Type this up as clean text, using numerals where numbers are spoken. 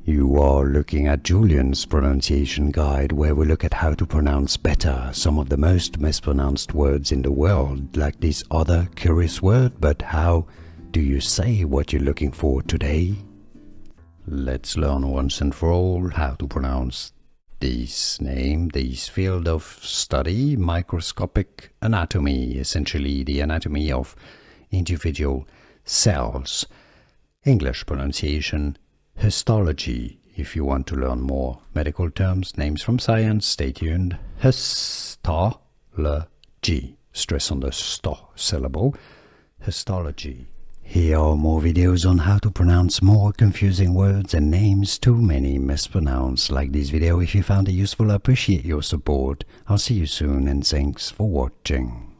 You are looking at Julian's pronunciation guide, where we look at how to pronounce better some of the most mispronounced words in the world, like this other curious word. But how do you say what you're looking for today? Let's learn once and for all how to pronounce this name, this field of study, microscopic anatomy, essentially the anatomy of individual cells. English pronunciation, histology. If you want to learn more medical terms, names from science, stay tuned. Histology. Stress on the st syllable. Histology. Here are more videos on how to pronounce more confusing words and names too many mispronounced. Like this video if you found it useful. I appreciate your support. I'll see you soon and thanks for watching.